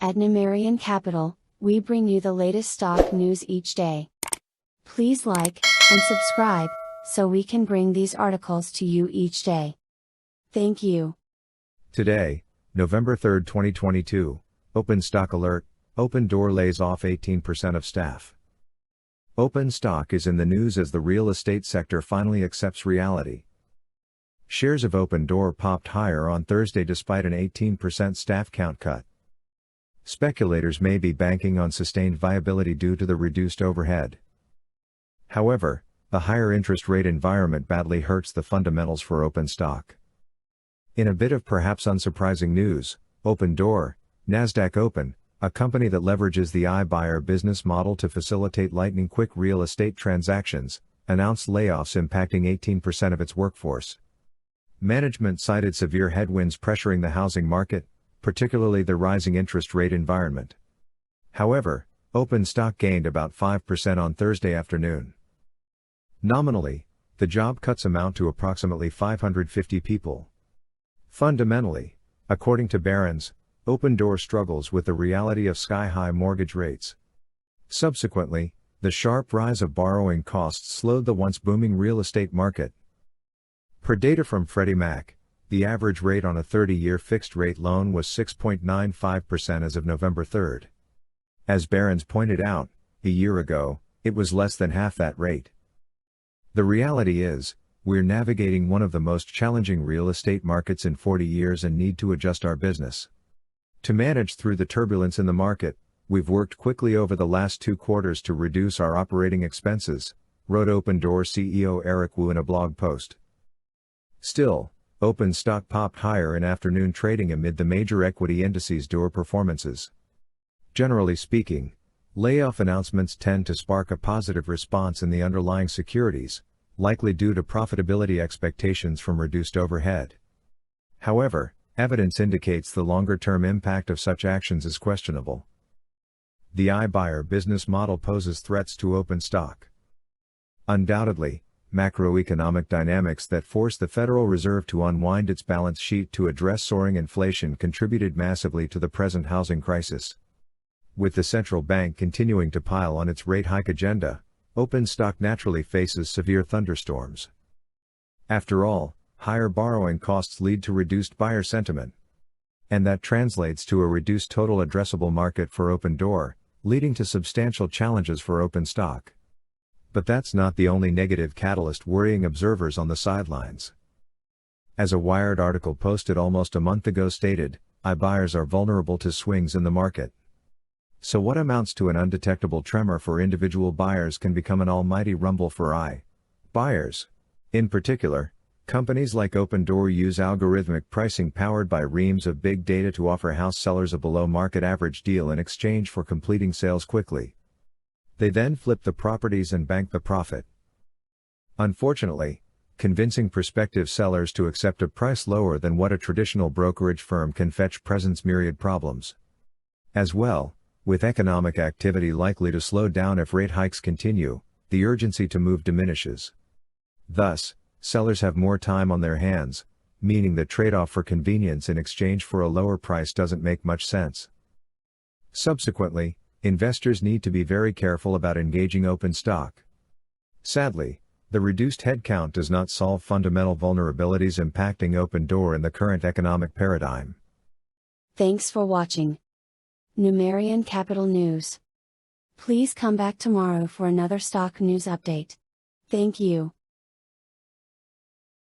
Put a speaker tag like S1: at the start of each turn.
S1: At Numerian Capital, we bring you the latest stock news each day. Please like and subscribe so we can bring these articles to you each day. Thank you.
S2: Today, November 3, 2022, Open Stock Alert, Opendoor lays off 18% of staff. Open Stock is in the news as the real estate sector finally accepts reality. Shares of Opendoor popped higher on Thursday despite an 18% staff count cut. Speculators may be banking on sustained viability due to the reduced overhead. However, the higher interest rate environment badly hurts the fundamentals for Open Stock. In a bit of perhaps unsurprising news, Opendoor, Nasdaq Open, a company that leverages the iBuyer business model to facilitate lightning-quick real estate transactions, announced layoffs impacting 18% of its workforce. Management cited severe headwinds pressuring the housing market, particularly the rising interest rate environment. However, Open Stock gained about 5% on Thursday afternoon. Nominally, the job cuts amount to approximately 550 people. Fundamentally, according to Barron's, Opendoor struggles with the reality of sky-high mortgage rates. Subsequently, the sharp rise of borrowing costs slowed the once booming real estate market. Per data from Freddie Mac, the average rate on a 30-year fixed-rate loan was 6.95% as of November 3. As Barron's pointed out, a year ago, it was less than half that rate. The reality is, we're navigating one of the most challenging real estate markets in 40 years and need to adjust our business. To manage through the turbulence in the market, we've worked quickly over the last 2 quarters to reduce our operating expenses, wrote Opendoor CEO Eric Wu in a blog post. Still, Open Stock popped higher in afternoon trading amid the major equity indices' door performances. Generally speaking, layoff announcements tend to spark a positive response in the underlying securities, likely due to profitability expectations from reduced overhead. However, evidence indicates the longer-term impact of such actions is questionable. The iBuyer business model poses threats to Open Stock. Undoubtedly, macroeconomic dynamics that forced the Federal Reserve to unwind its balance sheet to address soaring inflation contributed massively to the present housing crisis. With the central bank continuing to pile on its rate hike agenda, Open Stock naturally faces severe thunderstorms. After all, higher borrowing costs lead to reduced buyer sentiment. And that translates to a reduced total addressable market for Opendoor, leading to substantial challenges for Open Stock. But that's not the only negative catalyst worrying observers on the sidelines. As a Wired article posted almost a month ago stated, iBuyers are vulnerable to swings in the market. So what amounts to an undetectable tremor for individual buyers can become an almighty rumble for iBuyers. In particular, companies like Opendoor use algorithmic pricing powered by reams of big data to offer house sellers a below-market average deal in exchange for completing sales quickly. They then flip the properties and bank the profit. Unfortunately, convincing prospective sellers to accept a price lower than what a traditional brokerage firm can fetch presents myriad problems. As well, with economic activity likely to slow down if rate hikes continue, the urgency to move diminishes. Thus, sellers have more time on their hands, meaning the trade-off for convenience in exchange for a lower price doesn't make much sense. Subsequently, investors need to be very careful about engaging Open Stock. Sadly, the reduced headcount does not solve fundamental vulnerabilities impacting Opendoor in the current economic paradigm.
S1: Thanks for watching Numerian Capital News. Please come back tomorrow for another stock news update. Thank you.